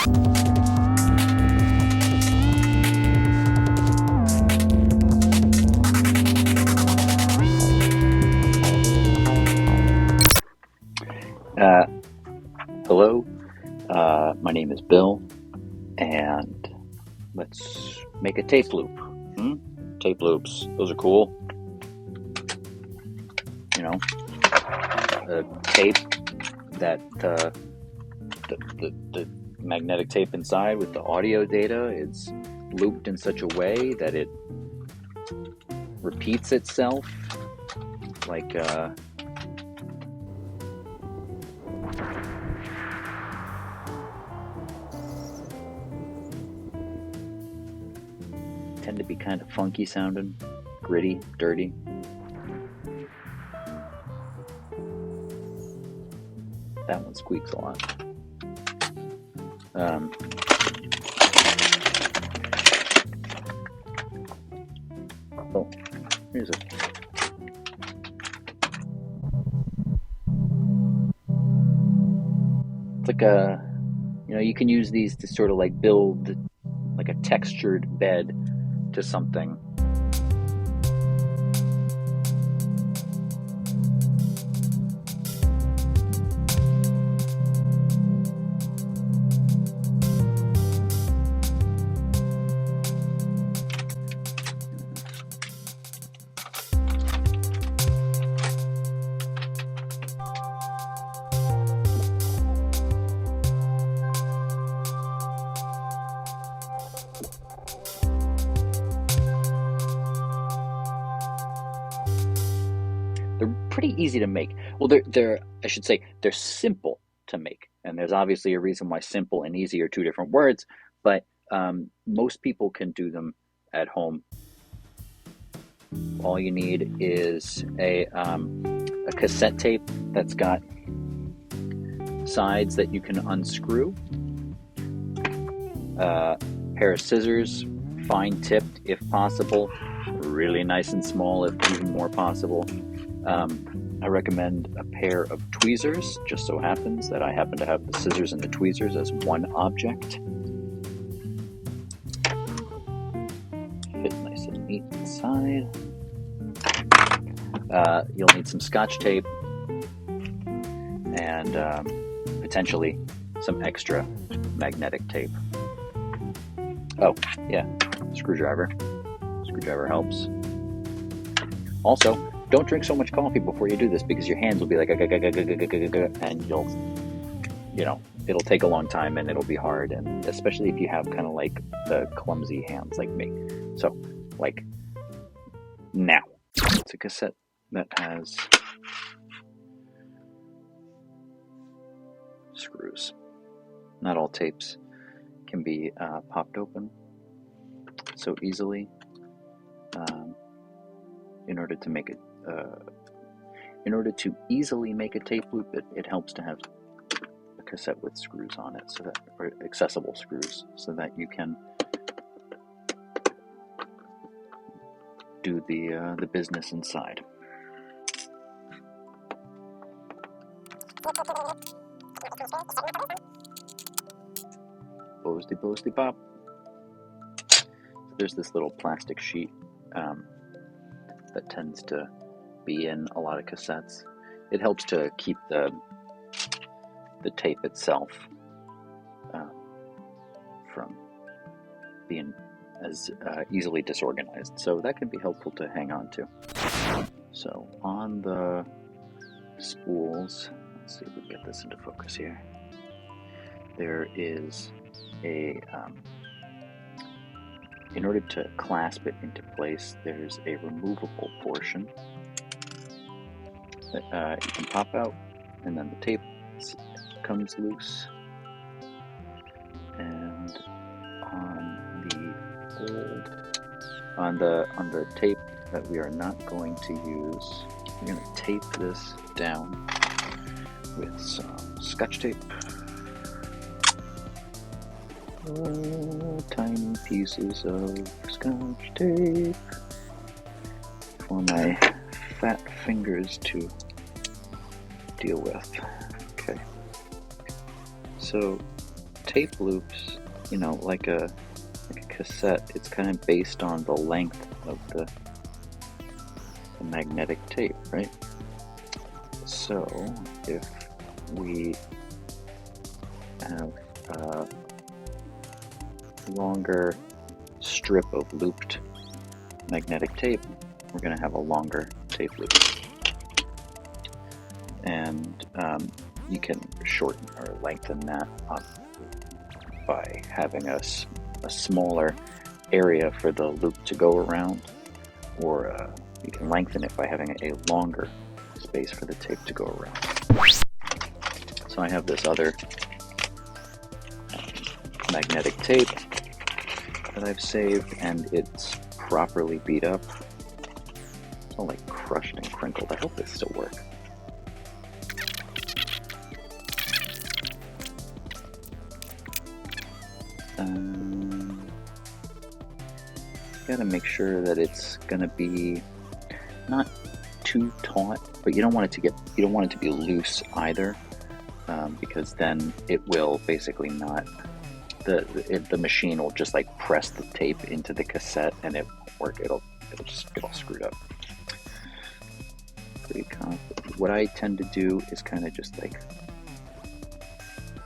Hello, my name is Bill, and let's make a tape loop. Tape loops, those are cool. You know, a tape that the magnetic tape inside with the audio data is looped in such a way that it repeats itself, like tend to be kind of funky sounding, gritty, dirty. That one squeaks a lot. Oh, here's a. It's like a, you can use these to sort of like build like a textured bed to something. They're pretty easy to make. Well, I should say they're simple to make, and there's obviously a reason why simple and easy are two different words, but most people can do them at home. All you need is a cassette tape that's got sides that you can unscrew, a pair of scissors, fine tipped if possible, really nice and small if even more possible. I recommend a pair of tweezers. Just so happens that I happen to have the scissors and the tweezers as one object. Fit nice and neat inside. You'll need some Scotch tape and potentially some extra magnetic tape. Oh, yeah, screwdriver. Screwdriver helps. Also, don't drink so much coffee before you do this because your hands will be like, and it'll take a long time and it'll be hard, and especially if you have kind of like the clumsy hands like me. So, like, now. It's a cassette that has screws. Not all tapes can be popped open so easily. In order to easily make a tape loop, it helps to have a cassette with screws on it, or accessible screws, so that you can do the business inside. Boasty pop. So there's this little plastic sheet that tends to be in a lot of cassettes. It helps to keep the tape itself from being as easily disorganized. So that can be helpful to hang on to. So on the spools, let's see if we can get this into focus here. There is in order to clasp it into place, there's a removable portion that you can pop out, and then the tape comes loose. And on the tape that we are not going to use, we're going to tape this down with some Scotch tape. Tiny pieces of Scotch tape for my fat fingers to deal with. Okay, so tape loops, you know, like a cassette, it's kind of based on the length of the magnetic tape, right? So if we have a longer strip of looped magnetic tape, we're going to have a longer tape loop. And you can shorten or lengthen that up by having a smaller area for the loop to go around, or you can lengthen it by having a longer space for the tape to go around. So I have this other magnetic tape that I've saved, and it's properly beat up. It's all like crushed and crinkled. I hope this still works. Gotta make sure that it's gonna be not too taut, but you don't want it to be loose either, because then it will basically not, the machine will just like press the tape into the cassette and it won't work. It'll just get all screwed up. Pretty confident. What I tend to do is kind of just like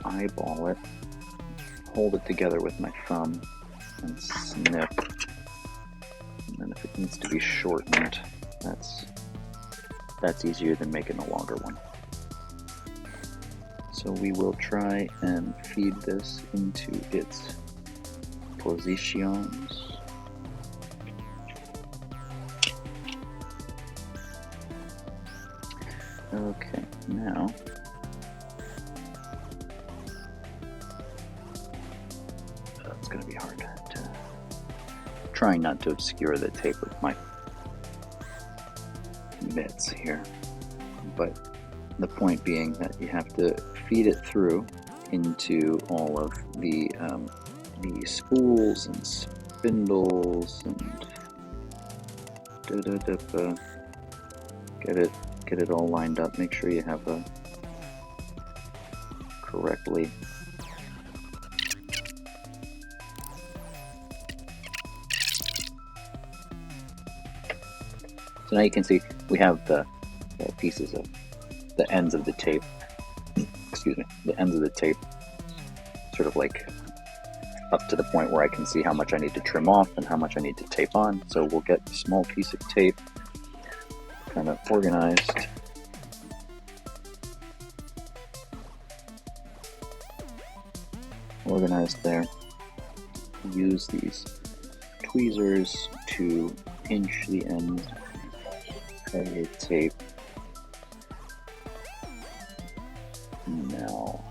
eyeball it, hold it together with my thumb, and snip. And then if it needs to be shortened, that's easier than making a longer one. So we will try and feed this into its positions. Okay, now it's going to be hard to trying not to obscure the tape with my mitts here, but the point being that you have to feed it through into all of the spools and spindles and get it all lined up. Make sure you have a correctly So now you can see we have the pieces of the ends of the tape, excuse me, the ends of the tape sort of like up to the point where I can see how much I need to trim off and how much I need to tape on. So we'll get a small piece of tape kind of organized. Organized there. Use these tweezers to pinch the end of the tape. Now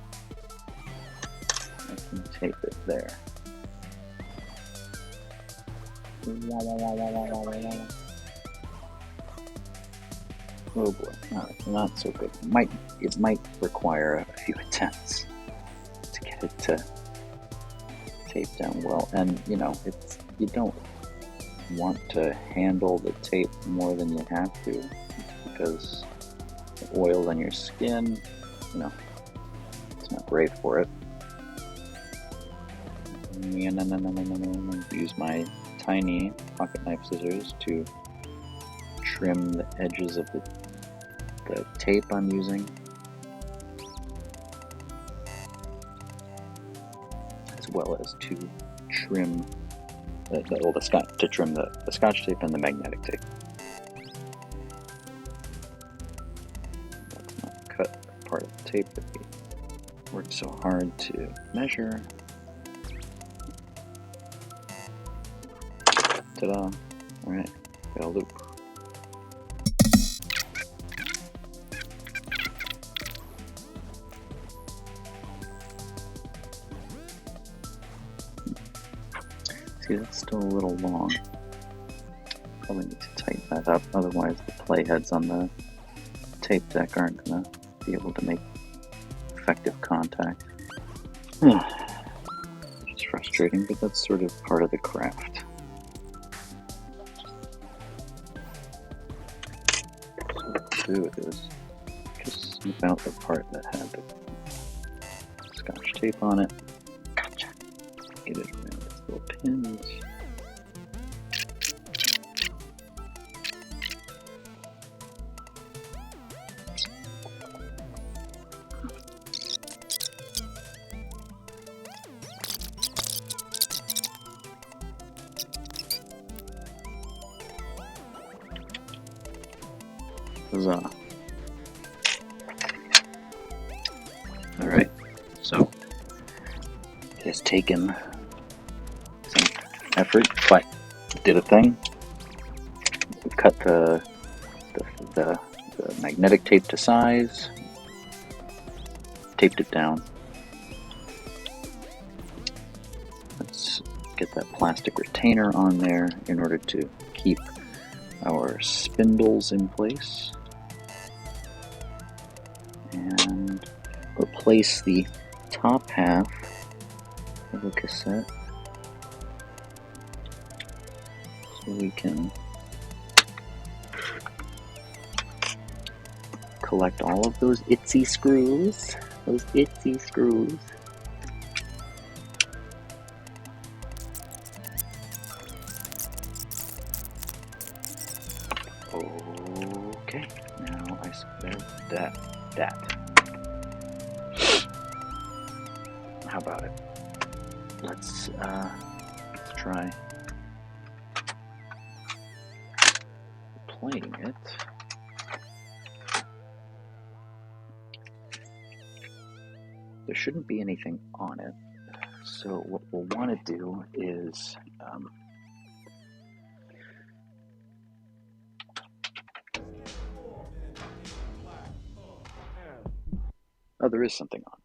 I can tape it there. Oh boy, not so good. It might require a few attempts to get it to tape down well. And you know, you don't want to handle the tape more than you have to, because the oil on your skin, you know, it's not great for it. Use my tiny pocket knife scissors to trim the edges of the tape I'm using, as well as to trim the Scotch tape and the magnetic tape. Let's not cut part of the tape that we worked so hard to measure. Ta-da! Alright, got a loop. See, that's still a little long. Probably need to tighten that up, otherwise the playheads on the tape deck aren't going to be able to make effective contact. It's frustrating, but that's sort of part of the craft. So what I'll do is just snip out the part that had the Scotch tape on it. rotate it around its little pins. Huzzah. Alright, so it has taken some effort, but it did a thing. We cut the magnetic tape to size, taped it down. Let's get that plastic retainer on there in order to keep our spindles in place. And replace the top half of the cassette so we can collect all of those itsy screws. Those itsy screws. Okay, now I spare that. How about it? Let's try playing it. There shouldn't be anything on it, so what we'll want to do is oh, there is something on.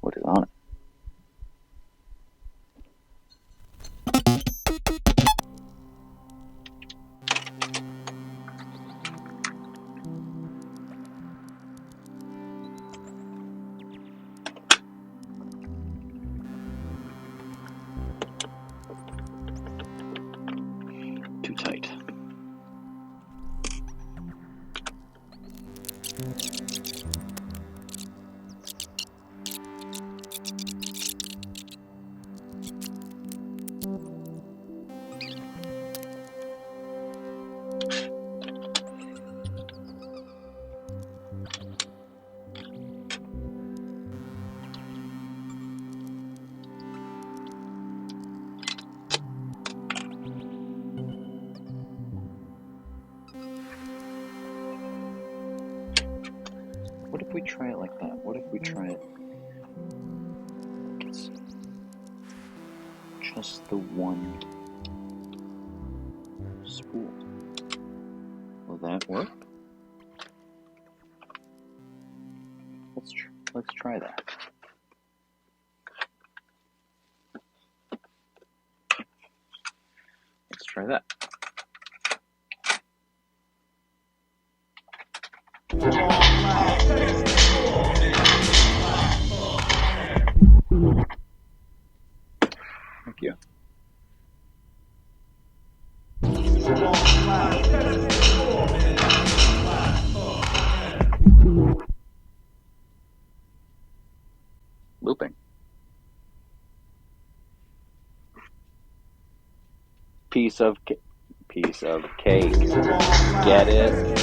What is on it? Too tight. What if we try it like that? What if we try it? It's just the one spool. Will that work? Let's try that. Let's try that. Thank you. Looping. Piece of cake. Get it?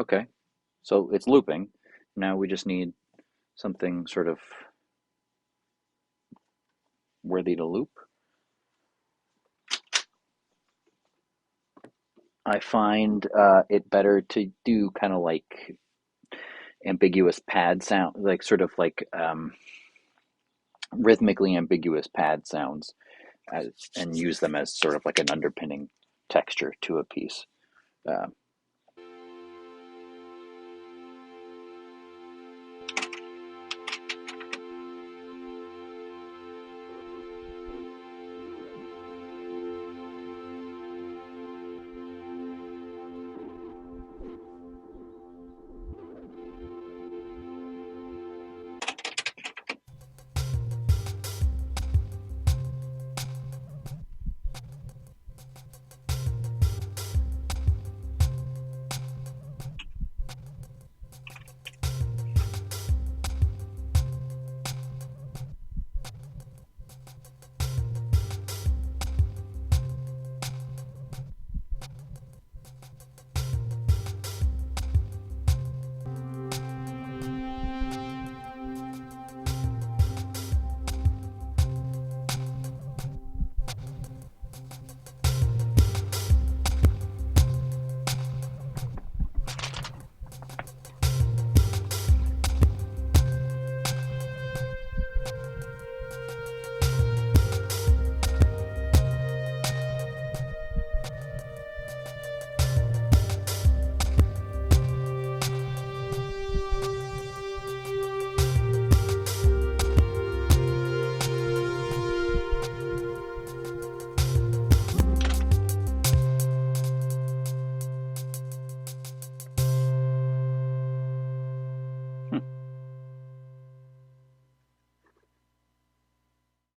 Okay, so it's looping. Now we just need something sort of worthy to loop. I find it better to do kind of like ambiguous pad sound, like sort of like rhythmically ambiguous pad sounds, and use them as sort of like an underpinning texture to a piece.